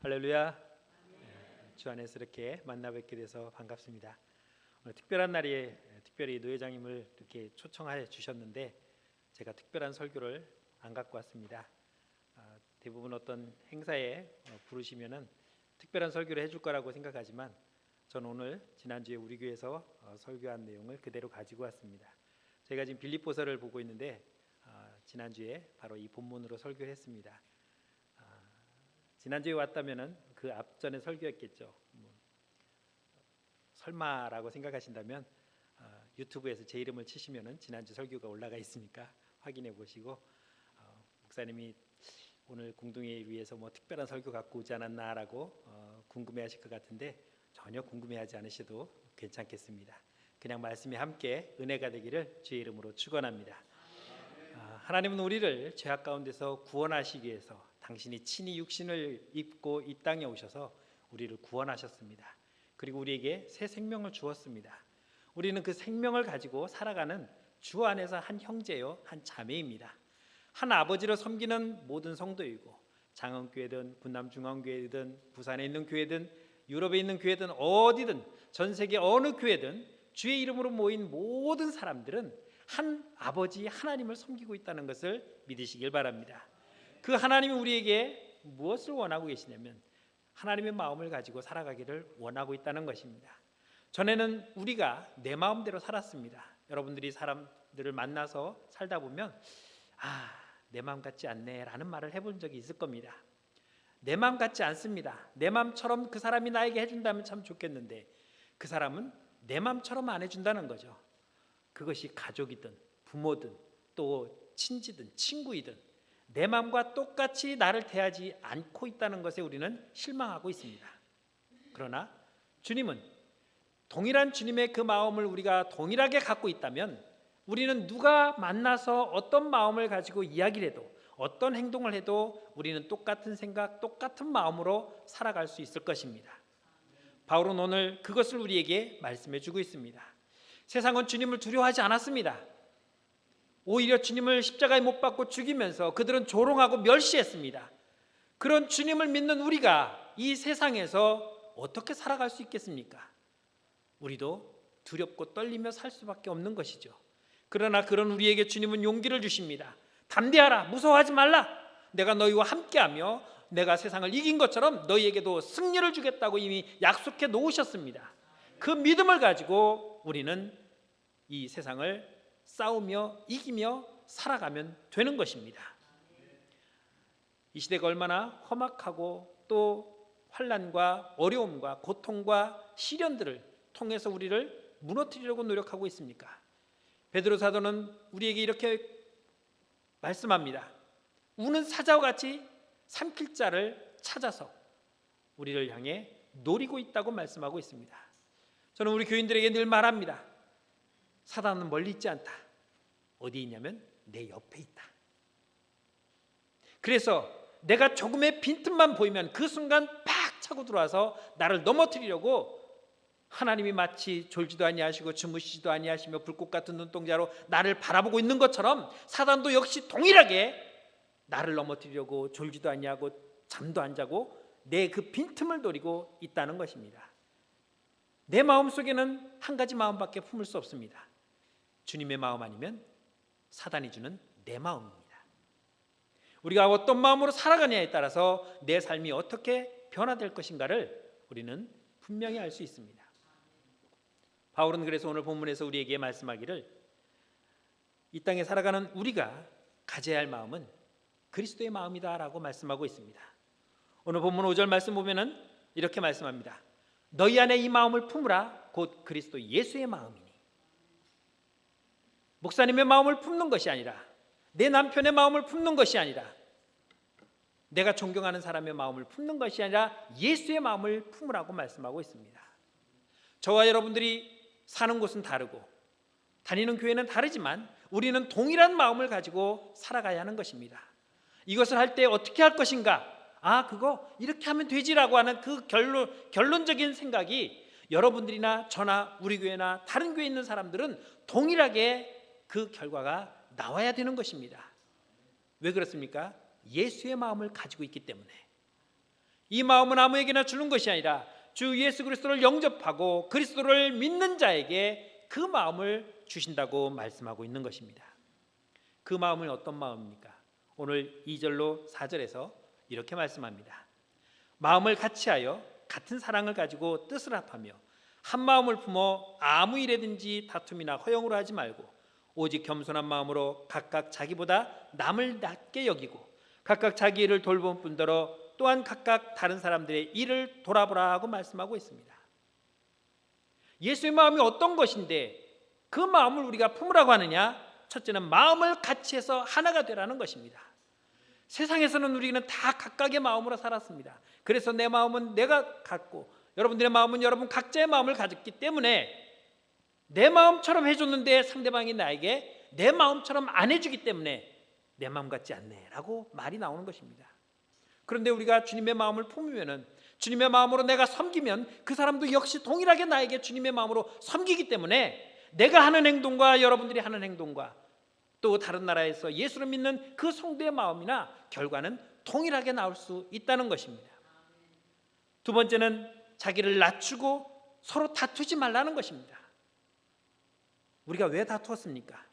할렐루야. 주 안에서 이렇게 만나 뵙게 돼서 반갑습니다. 오늘 특별한 날에 특별히 노회장님을 이렇게 초청해 주셨는데 제가 특별한 설교를 안 갖고 왔습니다. 대부분 어떤 행사에 부르시면은 특별한 설교를 해줄 거라고 생각하지만 저는 오늘 지난주에 우리 교회에서 설교한 내용을 그대로 가지고 왔습니다. 제가 지금 빌립보서를 보고 있는데 지난주에 바로 이 본문으로 설교를 했습니다. 지난주에 왔다면은 그 앞전에 설교했겠죠. 설마라고 생각하신다면 유튜브에서 제 이름을 치시면은 지난주 설교가 올라가 있으니까 확인해 보시고 목사님이 오늘 공동회의를 위해서 뭐 특별한 설교 갖고 오지 않았나라고 궁금해하실 것 같은데 전혀 궁금해하지 않으셔도 괜찮겠습니다. 그냥 말씀에 함께 은혜가 되기를 주의 이름으로 축원합니다. 하나님은 우리를 죄악 가운데서 구원하시기 위해서 당신이 친히 육신을 입고 이 땅에 오셔서 우리를 구원하셨습니다. 그리고 우리에게 새 생명을 주었습니다. 우리는 그 생명을 가지고 살아가는 주 안에서 한 형제요 한 자매입니다. 한 아버지를 섬기는 모든 성도이고 장흥교회든 분남중앙교회든 부산에 있는 교회든 유럽에 있는 교회든 어디든 전 세계 어느 교회든 주의 이름으로 모인 모든 사람들은 한 아버지 하나님을 섬기고 있다는 것을 믿으시길 바랍니다. 그 하나님이 우리에게 무엇을 원하고 계시냐면 하나님의 마음을 가지고 살아가기를 원하고 있다는 것입니다. 전에는 우리가 내 마음대로 살았습니다. 여러분들이 사람들을 만나서 살다 보면 내 마음 같지 않네 라는 말을 해본 적이 있을 겁니다. 내 마음 같지 않습니다. 내 마음처럼 그 사람이 나에게 해준다면 참 좋겠는데 그 사람은 내 마음처럼 안 해준다는 거죠. 그것이 가족이든 부모든 또 친지든 친구이든 내 마음과 똑같이 나를 대하지 않고 있다는 것에 우리는 실망하고 있습니다. 그러나 주님은 동일한 주님의 그 마음을 우리가 동일하게 갖고 있다면 우리는 누가 만나서 어떤 마음을 가지고 이야기를 해도 어떤 행동을 해도 우리는 똑같은 생각, 똑같은 마음으로 살아갈 수 있을 것입니다. 바울은 오늘 그것을 우리에게 말씀해 주고 있습니다. 세상은 주님을 두려워하지 않았습니다. 오히려 주님을 십자가에 못 박고 죽이면서 그들은 조롱하고 멸시했습니다. 그런 주님을 믿는 우리가 이 세상에서 어떻게 살아갈 수 있겠습니까? 우리도 두렵고 떨리며 살 수밖에 없는 것이죠. 그러나 그런 우리에게 주님은 용기를 주십니다. 담대하라, 무서워하지 말라. 내가 너희와 함께하며 내가 세상을 이긴 것처럼 너희에게도 승리를 주겠다고 이미 약속해 놓으셨습니다. 그 믿음을 가지고 우리는 이 세상을 싸우며 이기며 살아가면 되는 것입니다. 이 시대가 얼마나 험악하고 또 환난과 어려움과 고통과 시련들을 통해서 우리를 무너뜨리려고 노력하고 있습니까? 베드로 사도는 우리에게 이렇게 말씀합니다. 우는 사자와 같이 삼킬 자를 찾아서 우리를 향해 노리고 있다고 말씀하고 있습니다. 저는 우리 교인들에게 늘 말합니다. 사단은 멀리 있지 않다. 어디 있냐면 내 옆에 있다. 그래서 내가 조금의 빈틈만 보이면 그 순간 팍 차고 들어와서 나를 넘어뜨리려고 하나님이 마치 졸지도 아니하시고 주무시지도 아니하시며 불꽃 같은 눈동자로 나를 바라보고 있는 것처럼 사단도 역시 동일하게 나를 넘어뜨리려고 졸지도 아니하고 잠도 안 자고 내 그 빈틈을 노리고 있다는 것입니다. 내 마음속에는 한 가지 마음밖에 품을 수 없습니다. 주님의 마음 아니면 사단이 주는 내 마음입니다. 우리가 어떤 마음으로 살아가냐에 따라서 내 삶이 어떻게 변화될 것인가를 우리는 분명히 알 수 있습니다. 바울은 그래서 오늘 본문에서 우리에게 말씀하기를 이 땅에 살아가는 우리가 가져야 할 마음은 그리스도의 마음이다 라고 말씀하고 있습니다. 오늘 본문 5절 말씀 보면은 이렇게 말씀합니다. 너희 안에 이 마음을 품으라 곧 그리스도 예수의 마음이니. 목사님의 마음을 품는 것이 아니라 내 남편의 마음을 품는 것이 아니라 내가 존경하는 사람의 마음을 품는 것이 아니라 예수의 마음을 품으라고 말씀하고 있습니다. 저와 여러분들이 사는 곳은 다르고 다니는 교회는 다르지만 우리는 동일한 마음을 가지고 살아가야 하는 것입니다. 이것을 할 때 어떻게 할 것인가? 그거 이렇게 하면 되지라고 하는 그 결론적인 생각이 여러분들이나 저나 우리 교회나 다른 교회에 있는 사람들은 동일하게 그 결과가 나와야 되는 것입니다. 왜 그렇습니까? 예수의 마음을 가지고 있기 때문에. 이 마음은 아무에게나 주는 것이 아니라 주 예수 그리스도를 영접하고 그리스도를 믿는 자에게 그 마음을 주신다고 말씀하고 있는 것입니다. 그 마음은 어떤 마음입니까? 오늘 2절로 4절에서 이렇게 말씀합니다. 마음을 같이하여 같은 사랑을 가지고 뜻을 합하며 한 마음을 품어 아무 일에든지 다툼이나 허용으로 하지 말고 오직 겸손한 마음으로 각각 자기보다 남을 낮게 여기고 각각 자기 일을 돌볼 뿐더러 또한 각각 다른 사람들의 일을 돌아보라 하고 말씀하고 있습니다. 예수의 마음이 어떤 것인데 그 마음을 우리가 품으라고 하느냐? 첫째는 마음을 같이 해서 하나가 되라는 것입니다. 세상에서는 우리는 다 각각의 마음으로 살았습니다. 그래서 내 마음은 내가 갖고 여러분들의 마음은 여러분 각자의 마음을 가졌기 때문에 내 마음처럼 해줬는데 상대방이 나에게 내 마음처럼 안 해주기 때문에 내 마음 같지 않네 라고 말이 나오는 것입니다. 그런데 우리가 주님의 마음을 품으면 주님의 마음으로 내가 섬기면 그 사람도 역시 동일하게 나에게 주님의 마음으로 섬기기 때문에 내가 하는 행동과 여러분들이 하는 행동과 또 다른 나라에서 예수를 믿는 그 성도의 마음이나 결과는 동일하게 나올 수 있다는 것입니다. 두 번째는 자기를 낮추고 서로 다투지 말라는 것입니다. 우리가 왜 다투었습니까?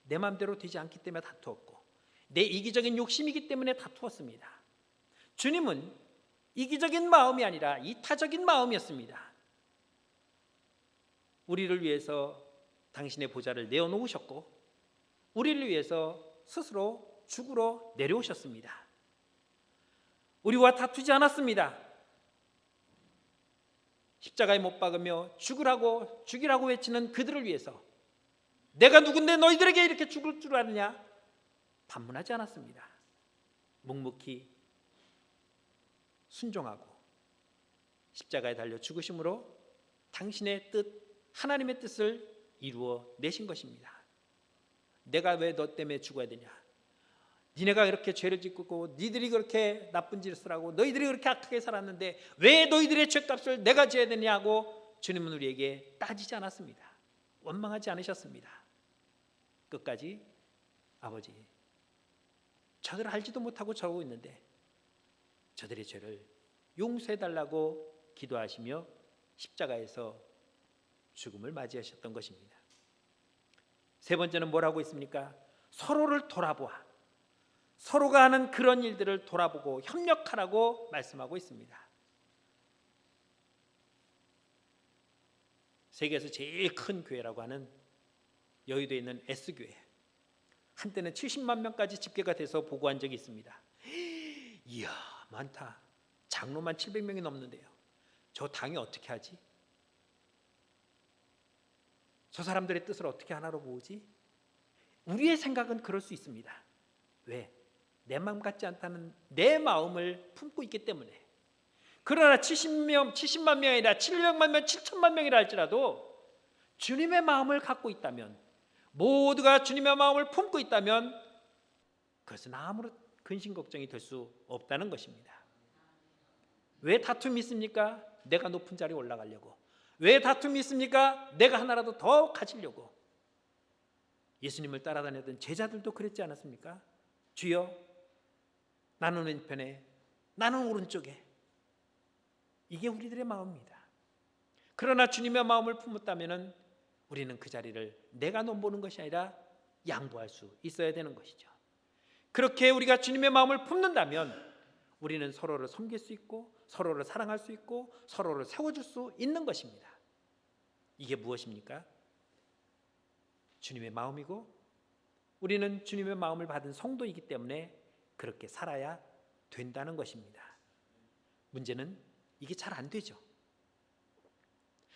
내 마음대로 되지 않기 때문에 다투었고 내 이기적인 욕심이기 때문에 다투었습니다. 주님은 이기적인 마음이 아니라 이타적인 마음이었습니다. 우리를 위해서 당신의 보좌를 내어놓으셨고 우리를 위해서 스스로 죽으러 내려오셨습니다. 우리와 다투지 않았습니다. 십자가에 못 박으며 죽이라고 외치는 그들을 위해서 내가 누군데 너희들에게 이렇게 죽을 줄 아느냐 반문하지 않았습니다. 묵묵히 순종하고 십자가에 달려 죽으심으로 당신의 뜻, 하나님의 뜻을 이루어 내신 것입니다. 내가 왜 너 때문에 죽어야 되냐? 니네가 그렇게 죄를 짓고 니들이 그렇게 나쁜 짓을 하고 너희들이 그렇게 악하게 살았는데 왜 너희들의 죄값을 내가 져야 되냐고 주님은 우리에게 따지지 않았습니다. 원망하지 않으셨습니다. 끝까지 아버지 저들 알지도 못하고 저러고 있는데 저들의 죄를 용서해달라고 기도하시며 십자가에서 죽음을 맞이하셨던 것입니다. 세 번째는 뭐라고 있습니까? 서로를 돌아보아 서로가 하는 그런 일들을 돌아보고 협력하라고 말씀하고 있습니다. 세계에서 제일 큰 교회라고 하는 여의도에 있는 S교회 한때는 70만 명까지 집계가 돼서 보고한 적이 있습니다. 이야 많다. 장로만 700명이 넘는데요. 저 당이 어떻게 하지? 저 사람들의 뜻을 어떻게 하나로 모으지? 우리의 생각은 그럴 수 있습니다. 왜? 내 마음 같지 않다는 내 마음을 품고 있기 때문에. 그러나 70만 명이 아니라 700만 명, 7천만 명이라 할지라도 주님의 마음을 갖고 있다면 모두가 주님의 마음을 품고 있다면 그것은 아무런 근심 걱정이 될 수 없다는 것입니다. 왜 다툼이 있습니까? 내가 높은 자리에 올라가려고. 왜 다툼이 있습니까? 내가 하나라도 더 가지려고. 예수님을 따라다녔던 제자들도 그랬지 않았습니까? 주여 나는 왼편에 나는 오른쪽에. 이게 우리들의 마음입니다. 그러나 주님의 마음을 품었다면 우리는 그 자리를 내가 넘보는 것이 아니라 양보할 수 있어야 되는 것이죠. 그렇게 우리가 주님의 마음을 품는다면 우리는 서로를 섬길 수 있고 서로를 사랑할 수 있고 서로를 세워줄 수 있는 것입니다. 이게 무엇입니까? 주님의 마음이고 우리는 주님의 마음을 받은 성도이기 때문에 그렇게 살아야 된다는 것입니다. 문제는 이게 잘 안 되죠.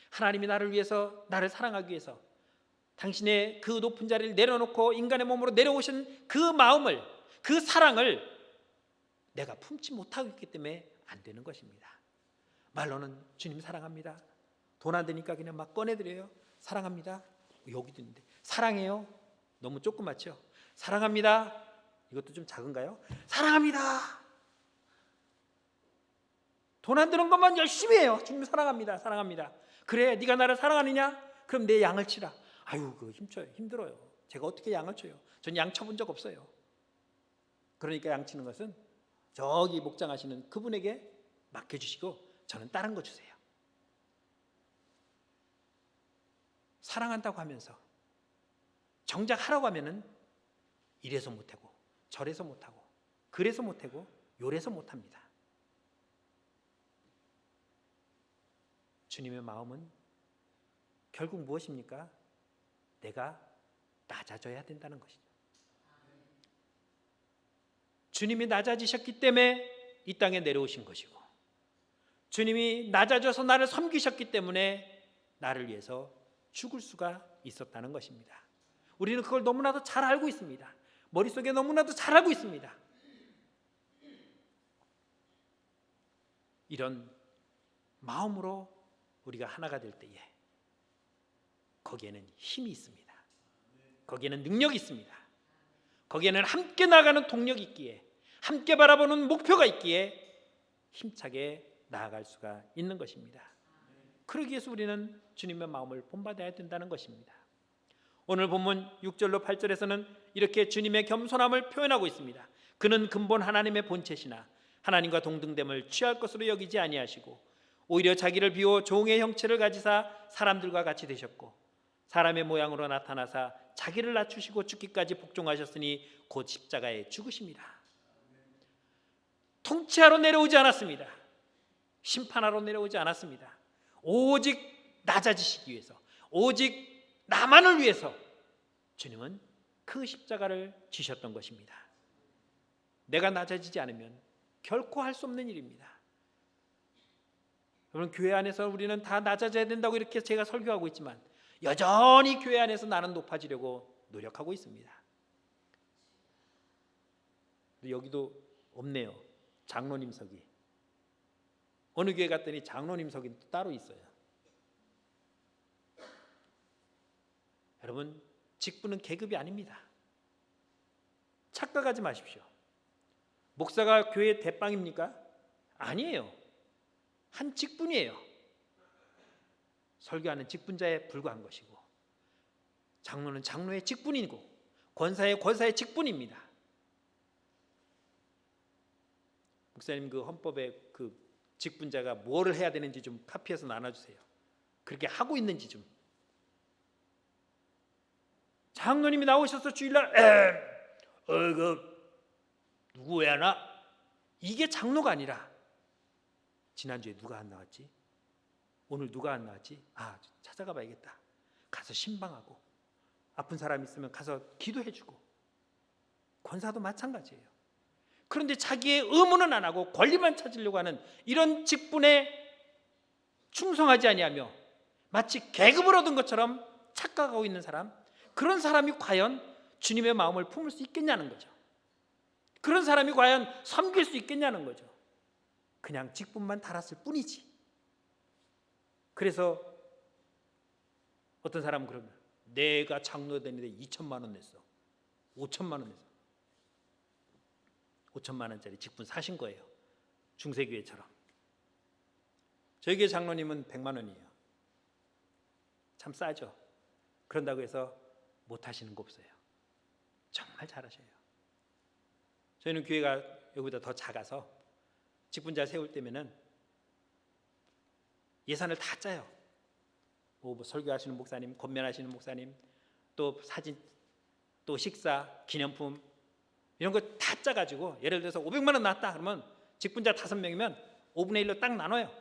하나님이 나를 위해서 나를 사랑하기 위해서 당신의 그 높은 자리를 내려놓고 인간의 몸으로 내려오신 그 마음을 그 사랑을 내가 품지 못하고 있기 때문에 안 되는 것입니다. 말로는 주님 사랑합니다. 돈 안 되니까 그냥 막 꺼내드려요. 사랑합니다. 여기도 있는데 사랑해요. 너무 조그맣죠? 사랑합니다. 이것도 좀 작은가요? 사랑합니다. 돈 안 드는 것만 열심히 해요. 주님 사랑합니다. 사랑합니다. 그래 네가 나를 사랑하느냐? 그럼 내 양을 치라. 아유 그거 힘들어요. 제가 어떻게 양을 쳐요? 전 양 쳐본 적 없어요. 그러니까 양 치는 것은 저기 목장하시는 그분에게 맡겨주시고 저는 다른 거 주세요. 사랑한다고 하면서 정작 하라고 하면은 이래서 못하고 저래서 못하고 그래서 못하고 요래서 못합니다. 주님의 마음은 결국 무엇입니까? 내가 낮아져야 된다는 것이죠. 주님이 낮아지셨기 때문에 이 땅에 내려오신 것이고, 주님이 낮아져서 나를 섬기셨기 때문에 나를 위해서 죽을 수가 있었다는 것입니다. 우리는 그걸 너무나도 잘 알고 있습니다. 머릿속에 너무나도 잘 알고 있습니다. 이런 마음으로 우리가 하나가 될 때에 거기에는 힘이 있습니다. 거기에는 능력이 있습니다. 거기에는 함께 나가는 동력이 있기에, 함께 바라보는 목표가 있기에 힘차게 나아갈 수가 있는 것입니다. 그러기 위해서 우리는 주님의 마음을 본받아야 된다는 것입니다. 오늘 본문 6절로 8절에서는 이렇게 주님의 겸손함을 표현하고 있습니다. 그는 근본 하나님의 본체시나 하나님과 동등됨을 취할 것으로 여기지 아니하시고 오히려 자기를 비워 종의 형체를 가지사 사람들과 같이 되셨고 사람의 모양으로 나타나사 자기를 낮추시고 죽기까지 복종하셨으니 곧 십자가에 죽으심이라. 통치하러 내려오지 않았습니다. 심판하러 내려오지 않았습니다. 오직 낮아지시기 위해서, 오직 나만을 위해서 주님은 그 십자가를 지셨던 것입니다. 내가 낮아지지 않으면 결코 할 수 없는 일입니다. 여러분, 교회 안에서 우리는 다 낮아져야 된다고 이렇게 제가 설교하고 있지만 여전히 교회 안에서 나는 높아지려고 노력하고 있습니다. 여기도 없네요. 장로님석이. 어느 교회 갔더니 장로님석이 따로 있어요. 여러분, 직분은 계급이 아닙니다. 착각하지 마십시오. 목사가 교회 대빵입니까? 아니에요. 한 직분이에요. 설교하는 직분자에 불과한 것이고, 장로는 장로의 직분이고, 권사의 권사의 직분입니다. 목사님, 그 헌법에 그 직분자가 뭐를 해야 되는지 좀 카피해서 나눠주세요. 그렇게 하고 있는지 좀. 장로님이 나오셔서 주일날 누구 왜 하나? 이게 장로가 아니라, 지난주에 누가 안 나왔지? 오늘 누가 안 나왔지? 찾아가 봐야겠다. 가서 신방하고, 아픈 사람 있으면 가서 기도해주고, 권사도 마찬가지예요. 그런데 자기의 의무는 안 하고 권리만 찾으려고 하는 이런 직분에 충성하지 아니하며 마치 계급을 얻은 것처럼 착각하고 있는 사람, 그런 사람이 과연 주님의 마음을 품을 수 있겠냐는 거죠. 그런 사람이 과연 섬길 수 있겠냐는 거죠. 그냥 직분만 달았을 뿐이지. 그래서 어떤 사람은 그러면 내가 장로 되는데 2천만 원 냈어, 5천만 원 냈어. 5천만 원짜리 직분 사신 거예요. 중세교회처럼. 저희 교회 장로님은 100만 원이에요. 참 싸죠. 그런다고 해서 못 하시는 거 없어요. 정말 잘하셔요. 저희는 교회가 여기보다 더 작아서 직분자 세울 때면은 예산을 다 짜요. 뭐 설교하시는 목사님, 권면하시는 목사님, 또 사진, 또 식사, 기념품 이런 거 다 짜가지고, 예를 들어서 500만 원 나왔다 그러면 직분자 5명이면 5분의 1로 딱 나눠요.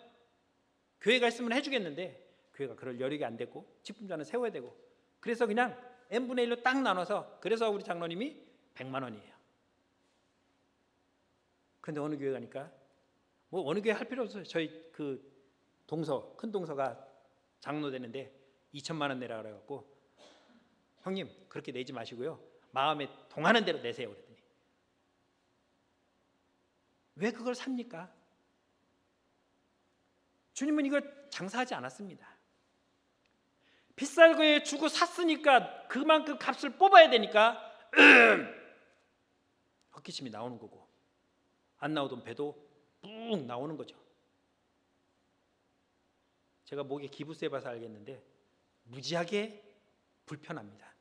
교회가 있으면 해주겠는데 교회가 그럴 여력이 안 되고 직분자는 세워야 되고, 그래서 그냥 n분의 1로 딱 나눠서, 그래서 우리 장로님이 100만 원이에요. 그런데 어느 교회 가니까 뭐 어느 교회 할 필요 없어요. 저희 그 동서, 큰 동서가 장로 되는데 2천만 원 내라 그래갖고, 형님 그렇게 내지 마시고요, 마음에 동하는 대로 내세요 그랬더니, 왜 그걸 삽니까? 주님은 이거 장사하지 않았습니다. 비쌀 거에 주고 샀으니까 그만큼 값을 뽑아야 되니까 헛기침이 나오는 거고, 안 나오던 배도 뿡 나오는 거죠. 제가 목에 기부세 봐서 알겠는데 무지하게 불편합니다.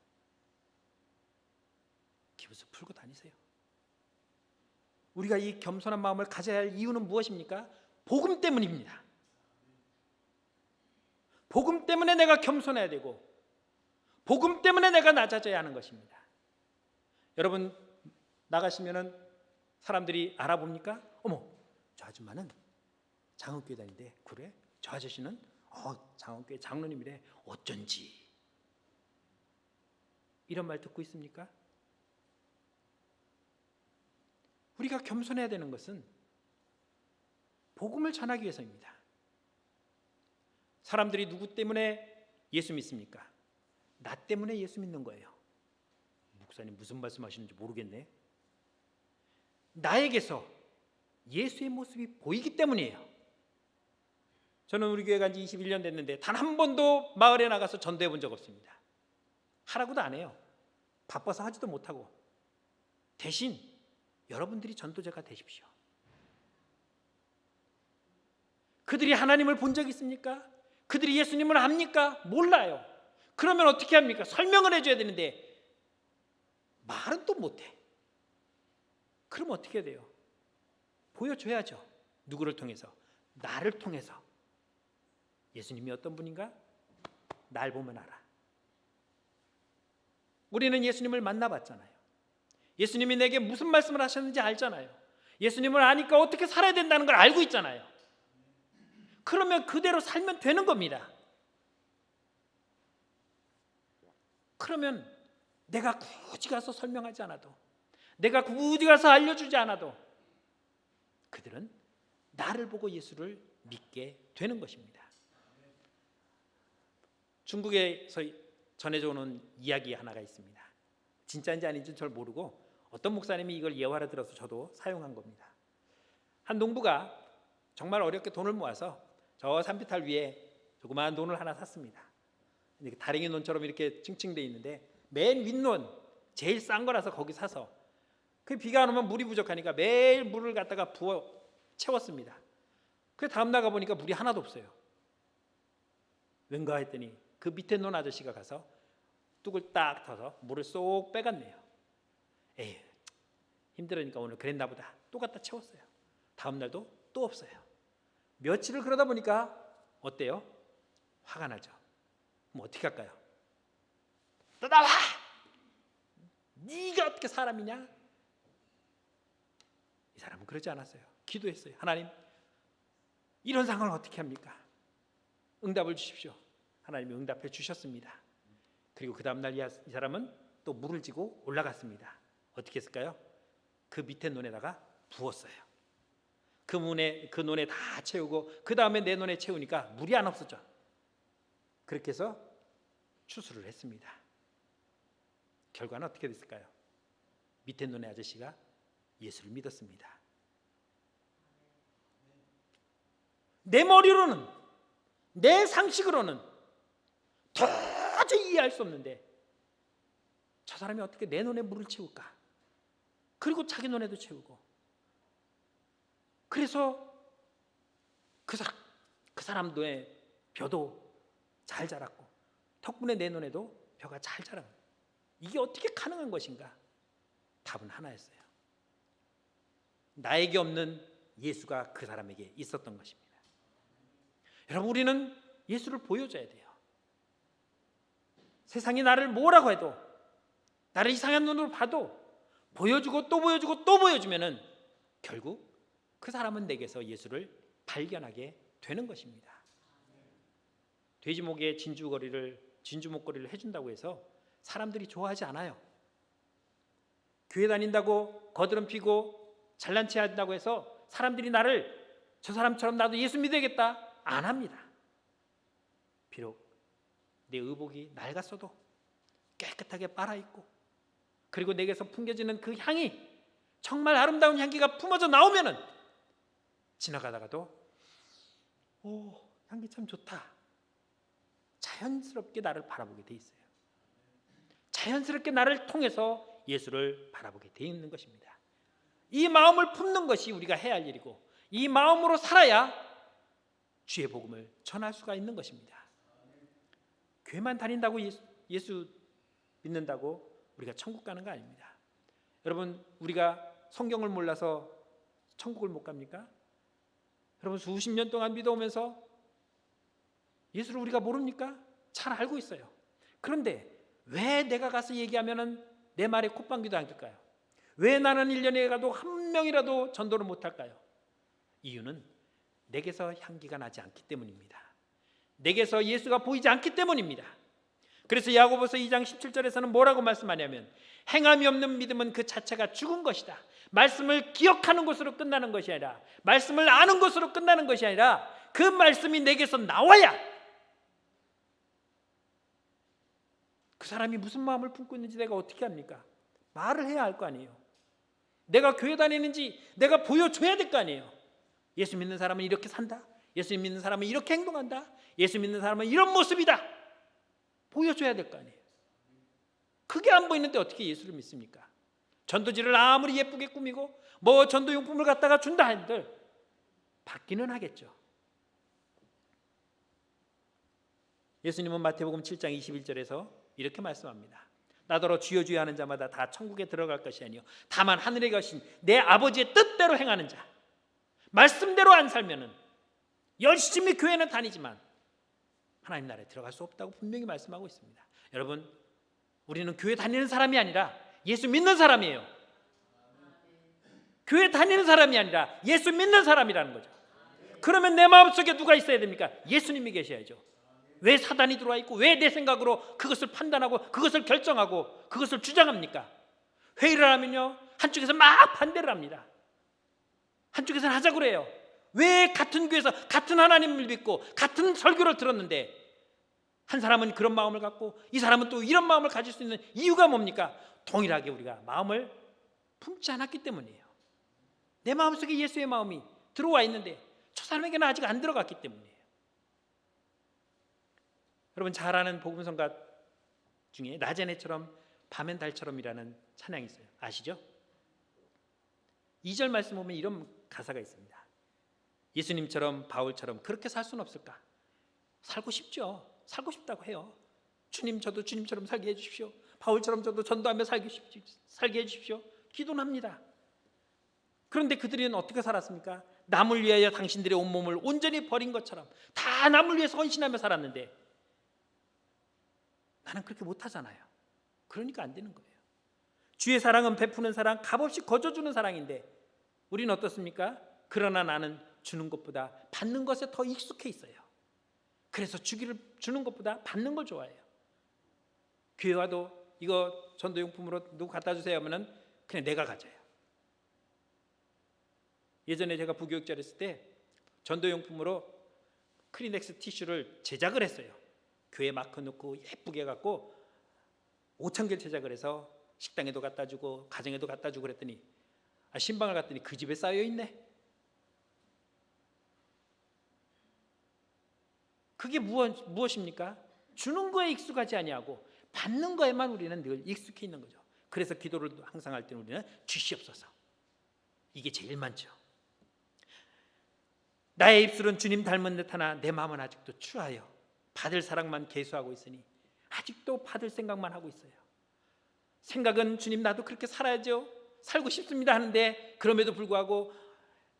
기부세 풀고 다니세요. 우리가 이 겸손한 마음을 가져야 할 이유는 무엇입니까? 복음 때문입니다. 복음 때문에 내가 겸손해야 되고 복음 때문에 내가 낮아져야 하는 것입니다. 여러분 나가시면은 사람들이 알아봅니까? 어머, 저 아줌마는 장흥교회 다니는데. 그래? 저 아저씨는 장흥교회 장로님이래. 어쩐지. 이런 말 듣고 있습니까? 우리가 겸손해야 되는 것은 복음을 전하기 위해서입니다. 사람들이 누구 때문에 예수 믿습니까? 나 때문에 예수 믿는 거예요. 목사님 무슨 말씀하시는지 모르겠네. 나에게서 예수의 모습이 보이기 때문이에요. 저는 우리 교회 간 지 21년 됐는데 단 한 번도 마을에 나가서 전도해 본 적 없습니다. 하라고도 안 해요. 바빠서 하지도 못하고. 대신 여러분들이 전도자가 되십시오. 그들이 하나님을 본 적 있습니까? 그들이 예수님을 압니까? 몰라요. 그러면 어떻게 합니까? 설명을 해줘야 되는데 말은 또 못해. 그럼 어떻게 돼요? 보여줘야죠. 누구를 통해서? 나를 통해서. 예수님이 어떤 분인가? 날 보면 알아. 우리는 예수님을 만나봤잖아요. 예수님이 내게 무슨 말씀을 하셨는지 알잖아요. 예수님을 아니까 어떻게 살아야 된다는 걸 알고 있잖아요. 그러면 그대로 살면 되는 겁니다. 그러면 내가 굳이 가서 설명하지 않아도, 내가 굳이 가서 알려주지 않아도 그들은 나를 보고 예수를 믿게 되는 것입니다. 중국에서 전해져 오는 이야기 하나가 있습니다. 진짜인지 아닌지는 잘 모르고 어떤 목사님이 이걸 예화를 들어서 저도 사용한 겁니다. 한 농부가 정말 어렵게 돈을 모아서 저 산비탈 위에 조그마한 논을 하나 샀습니다. 다랭이 논처럼 이렇게 층층돼 있는데 맨 윗논 제일 싼 거라서 거기 사서 그 비가 안 오면 물이 부족하니까 매일 물을 갖다가 부어 채웠습니다. 그 다음 나가 보니까 물이 하나도 없어요. 왠가 했더니 그 밑에 논 아저씨가 가서 뚝을 딱 터서 물을 쏙 빼갔네요. 에휴, 힘들으니까 오늘 그랬나 보다. 또 갖다 채웠어요. 다음 날도 또 없어요. 며칠을 그러다 보니까 어때요? 화가 나죠. 그럼 어떻게 할까요? 또 나와! 네가 어떻게 사람이냐? 이 사람은 그러지 않았어요. 기도했어요. 하나님, 이런 상황을 어떻게 합니까? 응답을 주십시오. 하나님이 응답해 주셨습니다. 그리고 그 다음날 이 사람은 또 물을 지고 올라갔습니다. 어떻게 했을까요? 그 밑에 논에다가 부었어요. 그 논에 다 채우고 그 다음에 내 논에 채우니까 물이 안 없었죠. 그렇게 해서 추수를 했습니다. 결과는 어떻게 됐을까요? 밑에 논의 아저씨가 예수를 믿었습니다. 내 머리로는, 내 상식으로는 도저히 이해할 수 없는데 저 사람이 어떻게 내 논에 물을 채울까? 그리고 자기 논에도 채우고. 그래서 그 사람 논에 벼도 잘 자랐고 덕분에 내 논에도 벼가 잘 자란 거예요. 이게 어떻게 가능한 것인가? 답은 하나였어요. 나에게 없는 예수가 그 사람에게 있었던 것입니다. 여러분, 우리는 예수를 보여줘야 돼요. 세상이 나를 뭐라고 해도, 나를 이상한 눈으로 봐도 보여주고 또 보여주고 또 보여주면은 결국 그 사람은 내게서 예수를 발견하게 되는 것입니다. 돼지목에 진주목걸이를 해준다고 해서 사람들이 좋아하지 않아요. 교회 다닌다고 거드름 피고 잘난 체 한다고 해서 사람들이 나를 저 사람처럼 나도 예수 믿어야겠다 안 합니다. 비록 내 의복이 낡았어도 깨끗하게 빨아입고 그리고 내게서 풍겨지는 그 향이 정말 아름다운 향기가 품어져 나오면은 지나가다가도 오, 향기 참 좋다. 자연스럽게 나를 바라보게 돼 있어요. 자연스럽게 나를 통해서 예수를 바라보게 돼 있는 것입니다. 이 마음을 품는 것이 우리가 해야 할 일이고 이 마음으로 살아야 주의 복음을 전할 수가 있는 것입니다. 교회만 다닌다고 예수 믿는다고 우리가 천국 가는 거 아닙니다. 여러분, 우리가 성경을 몰라서 천국을 못 갑니까? 여러분 수십 년 동안 믿어오면서 예수를 우리가 모릅니까? 잘 알고 있어요. 그런데 왜 내가 가서 얘기하면은 내 말에 콧방귀도 안 낄까요? 왜 나는 1년에 가도 한 명이라도 전도를 못할까요? 이유는 내게서 향기가 나지 않기 때문입니다. 내게서 예수가 보이지 않기 때문입니다. 그래서 야고보서 2장 17절에서는 뭐라고 말씀하냐면 행함이 없는 믿음은 그 자체가 죽은 것이다. 말씀을 기억하는 것으로 끝나는 것이 아니라, 말씀을 아는 것으로 끝나는 것이 아니라 그 말씀이 내게서 나와야 그 사람이 무슨 마음을 품고 있는지 내가 어떻게 합니까? 말을 해야 할 거 아니에요. 내가 교회 다니는지 내가 보여줘야 될 거 아니에요. 예수 믿는 사람은 이렇게 산다. 예수 믿는 사람은 이렇게 행동한다. 예수 믿는 사람은 이런 모습이다. 보여줘야 될 거 아니에요. 그게 안 보이는데 어떻게 예수를 믿습니까? 전도지를 아무리 예쁘게 꾸미고 뭐 전도용품을 갖다가 준다 한들 받기는 하겠죠. 예수님은 마태복음 7장 21절에서 이렇게 말씀합니다. 나더러 주여 주여 하는 자마다 다 천국에 들어갈 것이 아니요 다만 하늘에 계신 내 아버지의 뜻대로 행하는 자. 말씀대로 안 살면은 열심히 교회는 다니지만 하나님 나라에 들어갈 수 없다고 분명히 말씀하고 있습니다. 여러분, 우리는 교회 다니는 사람이 아니라 예수 믿는 사람이에요. 교회 다니는 사람이 아니라 예수 믿는 사람이라는 거죠. 그러면 내 마음속에 누가 있어야 됩니까? 예수님이 계셔야죠. 왜 사단이 들어와 있고 왜 내 생각으로 그것을 판단하고 그것을 결정하고 그것을 주장합니까? 회의를 하면요 한쪽에서 막 반대를 합니다. 한쪽에서는 하자고 그래요. 왜 같은 교회에서 같은 하나님을 믿고 같은 설교를 들었는데 한 사람은 그런 마음을 갖고 이 사람은 또 이런 마음을 가질 수 있는 이유가 뭡니까? 동일하게 우리가 마음을 품지 않았기 때문이에요. 내 마음속에 예수의 마음이 들어와 있는데 저 사람에게는 아직 안 들어갔기 때문이에요. 여러분 잘 아는 복음성가 중에 낮엔 해처럼 밤엔 달처럼이라는 찬양이 있어요. 아시죠? 2절 말씀 보면 이런 가사가 있습니다. 예수님처럼 바울처럼 그렇게 살 수는 없을까? 살고 싶죠. 살고 싶다고 해요. 주님 저도 주님처럼 살게 해주십시오. 바울처럼 저도 전도하며 살게 해주십시오. 기도는 합니다. 그런데 그들은 어떻게 살았습니까? 남을 위하여 당신들의 온몸을 온전히 버린 것처럼 다 남을 위해서 헌신하며 살았는데 나는 그렇게 못하잖아요. 그러니까 안 되는 거예요. 주의 사랑은 베푸는 사랑, 값없이 거저주는 사랑인데 우리는 어떻습니까? 그러나 나는 주는 것보다 받는 것에 더 익숙해 있어요. 그래서 주는 것보다 받는 걸 좋아해요. 교회 와도 이거 전도용품으로 누구 갖다 주세요 하면은 그냥 내가 가져요. 예전에 제가 부교육자 했을 때 전도용품으로 크리넥스 티슈를 제작을 했어요. 교회 마크 넣고 예쁘게 해갖고 5,000개를 제작을 해서 식당에도 갖다 주고 가정에도 갖다 주고 그랬더니 신방을 갔더니 그 집에 쌓여 있네. 그게 무엇입니까? 주는 거에 익숙하지 아니하고 받는 거에만 우리는 늘 익숙해 있는 거죠. 그래서 기도를 항상 할 때는 우리는 주시옵소서. 이게 제일 많죠. 나의 입술은 주님 닮은 듯하나 내 마음은 아직도 추하여 받을 사랑만 계수하고 있으니 아직도 받을 생각만 하고 있어요. 생각은 주님 나도 그렇게 살아야죠. 살고 싶습니다 하는데 그럼에도 불구하고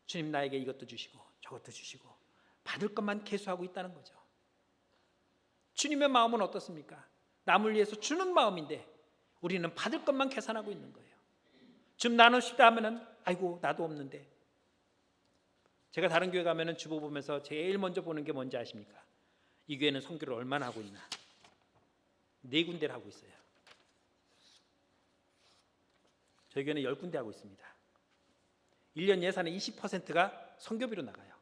주님 나에게 이것도 주시고 저것도 주시고 받을 것만 계수하고 있다는 거죠. 주님의 마음은 어떻습니까? 남을 위해서 주는 마음인데 우리는 받을 것만 계산하고 있는 거예요. 좀 나누시다 하면은 아이고 나도 없는데. 제가 다른 교회 가면은 주보 보면서 제일 먼저 보는 게 뭔지 아십니까? 이 교회는 선교를 얼마나 하고 있나? 4군데를 하고 있어요. 저희 교회는 10군데 하고 있습니다. 1년 예산의 20%가 선교비로 나가요.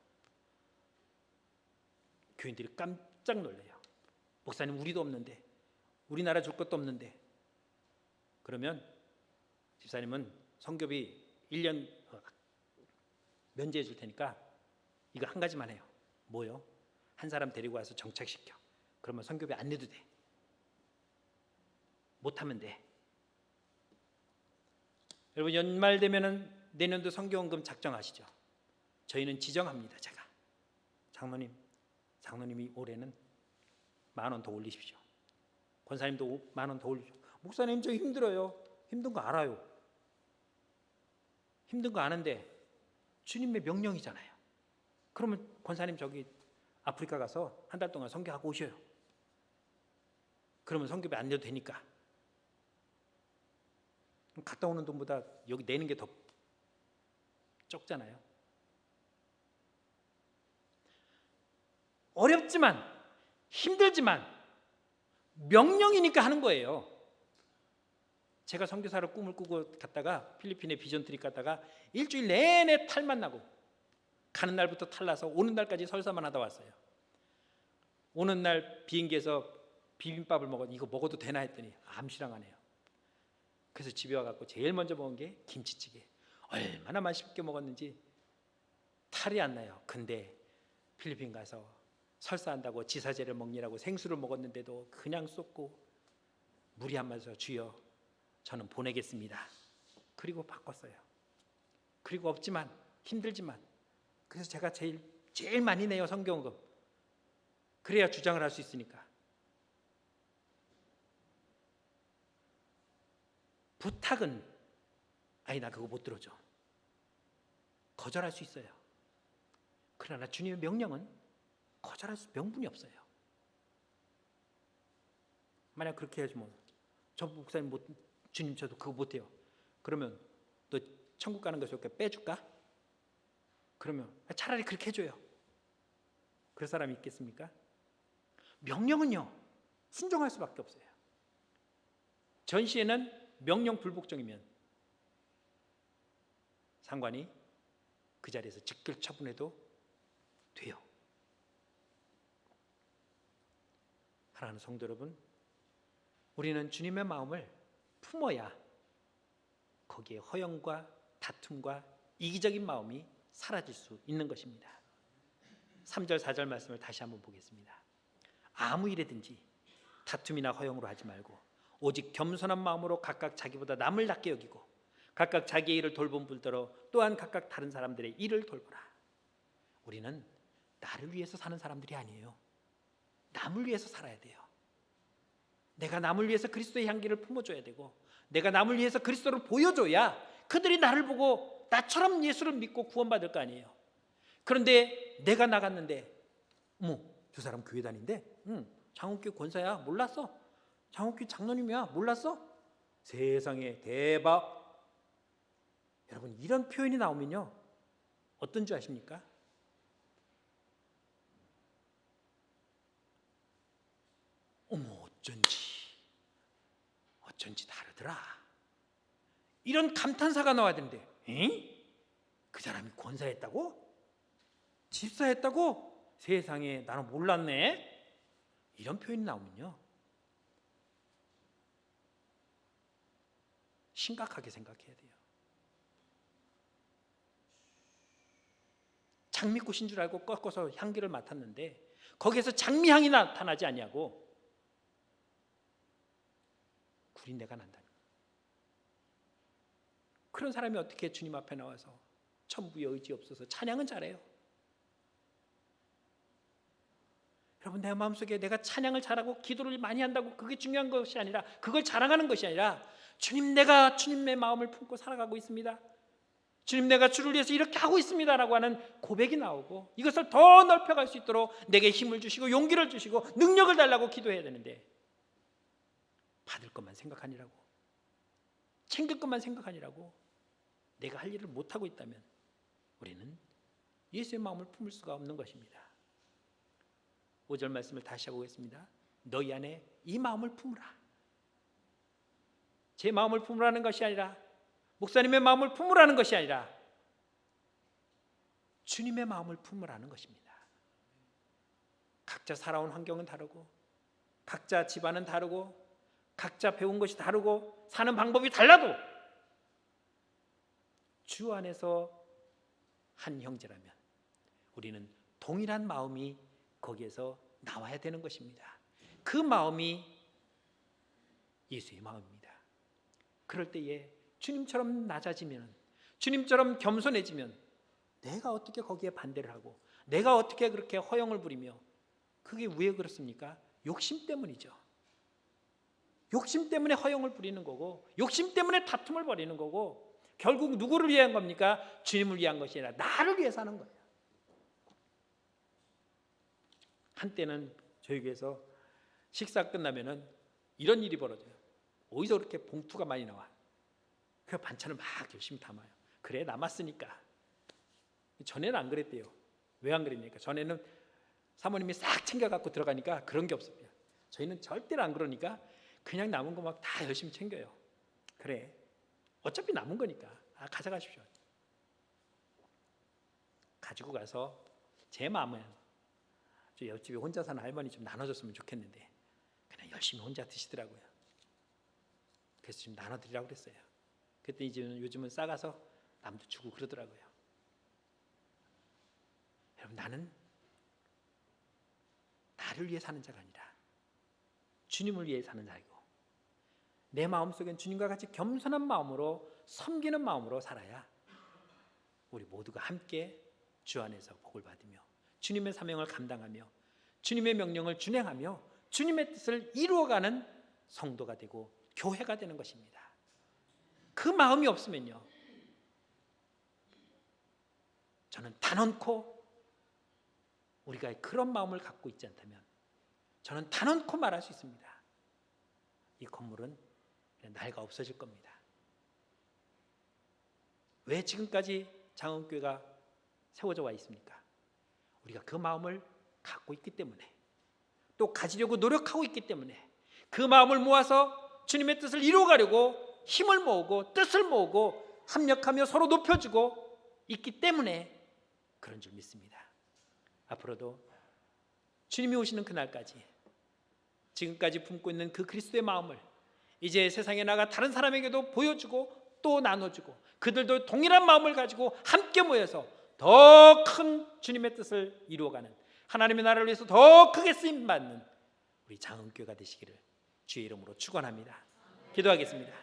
교인들이 깜짝 놀래요. 목사님 우리도 없는데, 우리나라 줄 것도 없는데. 그러면 집사님은 선교비 1년 면제해 줄 테니까 이거 한 가지만 해요. 뭐요? 한 사람 데리고 와서 정착시켜. 그러면 선교비 안 내도 돼. 못하면 돼. 여러분 연말 되면은 내년도 선교원금 작정하시죠? 저희는 지정합니다. 제가 장로님이 올해는 10,000원 더 올리십시오. 권사님도 10,000원 더 올리십시오. 목사님 저 힘들어요. 힘든 거 알아요. 힘든 거 아는데 주님의 명령이잖아요. 그러면 권사님 저기 아프리카 가서 한 달 동안 선교하고 오셔요. 그러면 선교비 안 내도 되니까. 갔다 오는 돈보다 여기 내는 게 더 적잖아요. 어렵지만 힘들지만 명령이니까 하는 거예요. 제가 선교사로 꿈을 꾸고 갔다가 필리핀에 비전 트립 갔다가 일주일 내내 탈만 나고 가는 날부터 탈나서 오는 날까지 설사만 하다 왔어요. 오는 날 비행기에서 비빔밥을 먹었는데 이거 먹어도 되나 했더니 암시랑하네요. 그래서 집에 와갖고 제일 먼저 먹은 게 김치찌개. 얼마나 맛있게 먹었는지 탈이 안 나요. 근데 필리핀 가서 설사한다고 지사제를 먹느라고 생수를 먹었는데도 그냥 쏟고 물이 안 마셔서 주여 저는 보내겠습니다. 그리고 바꿨어요. 그리고 없지만 힘들지만 그래서 제가 제일 많이 내요. 선교원금. 그래야 주장을 할 수 있으니까. 부탁은 아니 나 그거 못 들어줘. 거절할 수 있어요. 그러나 주님의 명령은 거절할 수 명분이 없어요. 만약 그렇게 해야지 뭐 저 목사님 주님 저도 그거 못해요. 그러면 너 천국 가는 거 좋게 빼줄까? 그러면 차라리 그렇게 해줘요. 그럴 사람이 있겠습니까? 명령은요 순종할 수밖에 없어요. 전시에는 명령 불복종이면 상관이 그 자리에서 직결 처분해도 돼요. 사랑하는 성도 여러분, 우리는 주님의 마음을 품어야 거기에 허영과 다툼과 이기적인 마음이 사라질 수 있는 것입니다. 3절 4절 말씀을 다시 한번 보겠습니다. 아무 일에든지 다툼이나 허영으로 하지 말고 오직 겸손한 마음으로 각각 자기보다 남을 낮게 여기고 각각 자기의 일을 돌본 분더러 또한 각각 다른 사람들의 일을 돌보라. 우리는 나를 위해서 사는 사람들이 아니에요. 남을 위해서 살아야 돼요. 내가 남을 위해서 그리스도의 향기를 품어줘야 되고 내가 남을 위해서 그리스도를 보여줘야 그들이 나를 보고 나처럼 예수를 믿고 구원받을 거 아니에요. 그런데 내가 나갔는데 저 사람 교회 다닌대? 장흥교회 권사야? 몰랐어? 장흥교회 장로님이야? 몰랐어? 세상에 대박. 여러분 이런 표현이 나오면요 어떤 줄 아십니까? 어쩐지 다르더라. 이런 감탄사가 나와야 되는데 그 사람이 권사했다고? 집사했다고? 세상에 나는 몰랐네. 이런 표현이 나오면요 심각하게 생각해야 돼요. 장미꽃인 줄 알고 꺾어서 향기를 맡았는데 거기에서 장미향이 나타나지 아니하고 구린내가 난다는 거예요. 그런 사람이 어떻게 주님 앞에 나와서 천부의 의지 없어서 찬양은 잘해요. 여러분 내 마음속에 내가 찬양을 잘하고 기도를 많이 한다고 그게 중요한 것이 아니라 그걸 자랑하는 것이 아니라 주님 내가 주님의 마음을 품고 살아가고 있습니다. 주님 내가 주를 위해서 이렇게 하고 있습니다라고 하는 고백이 나오고 이것을 더 넓혀갈 수 있도록 내게 힘을 주시고 용기를 주시고 능력을 달라고 기도해야 되는데 받을 것만 생각하니라고 챙길 것만 생각하니라고 내가 할 일을 못하고 있다면 우리는 예수의 마음을 품을 수가 없는 것입니다. 5절 말씀을 다시 해보겠습니다. 너희 안에 이 마음을 품으라. 제 마음을 품으라는 것이 아니라 목사님의 마음을 품으라는 것이 아니라 주님의 마음을 품으라는 것입니다. 각자 살아온 환경은 다르고 각자 집안은 다르고 각자 배운 것이 다르고 사는 방법이 달라도 주 안에서 한 형제라면 우리는 동일한 마음이 거기에서 나와야 되는 것입니다. 그 마음이 예수의 마음입니다. 그럴 때에 주님처럼 낮아지면 주님처럼 겸손해지면 내가 어떻게 거기에 반대를 하고 내가 어떻게 그렇게 허영을 부리며 그게 왜 그렇습니까? 욕심 때문이죠. 욕심 때문에 허영을 부리는 거고 욕심 때문에 다툼을 벌이는 거고 결국 누구를 위한 겁니까? 주님을 위한 것이 아니라 나를 위해서 하는 거예요. 한때는 저희 교회에서 식사 끝나면은 이런 일이 벌어져요. 어디서 그렇게 봉투가 많이 나와? 그 반찬을 막 열심히 담아요. 그래, 남았으니까. 전에는 안 그랬대요. 왜 안 그랬습니까? 전에는 사모님이 싹 챙겨 갖고 들어가니까 그런 게 없었대요. 저희는 절대로 안 그러니까 그냥 남은 거 막 다 열심히 챙겨요. 그래, 어차피 남은 거니까 가져가십시오. 가지고 가서 제 마음은 저 옆집에 혼자 사는 할머니 좀 나눠줬으면 좋겠는데 그냥 열심히 혼자 드시더라고요. 그래서 좀 나눠드리라고 그랬어요. 그랬더니 요즘은 싸가서 남도 주고 그러더라고요. 여러분, 나는 나를 위해 사는 자가 아니라 주님을 위해 사는 자이고, 내 마음속엔 주님과 같이 겸손한 마음으로 섬기는 마음으로 살아야 우리 모두가 함께 주 안에서 복을 받으며 주님의 사명을 감당하며 주님의 명령을 준행하며 주님의 뜻을 이루어가는 성도가 되고 교회가 되는 것입니다. 그 마음이 없으면요, 저는 단언코 우리가 그런 마음을 갖고 있지 않다면 저는 단언코 말할 수 있습니다. 이 건물은 낡아 없어질 겁니다. 왜 지금까지 장흥교회가 세워져 와 있습니까? 우리가 그 마음을 갖고 있기 때문에, 또 가지려고 노력하고 있기 때문에, 그 마음을 모아서 주님의 뜻을 이루어가려고 힘을 모으고 뜻을 모으고 합력하며 서로 높여주고 있기 때문에 그런 줄 믿습니다. 앞으로도 주님이 오시는 그날까지 지금까지 품고 있는 그 그리스도의 마음을 이제 세상에 나가 다른 사람에게도 보여주고 또 나눠주고, 그들도 동일한 마음을 가지고 함께 모여서 더 큰 주님의 뜻을 이루어가는, 하나님의 나라를 위해서 더 크게 쓰임받는 우리 장흥교회가 되시기를 주의 이름으로 축원합니다. 기도하겠습니다.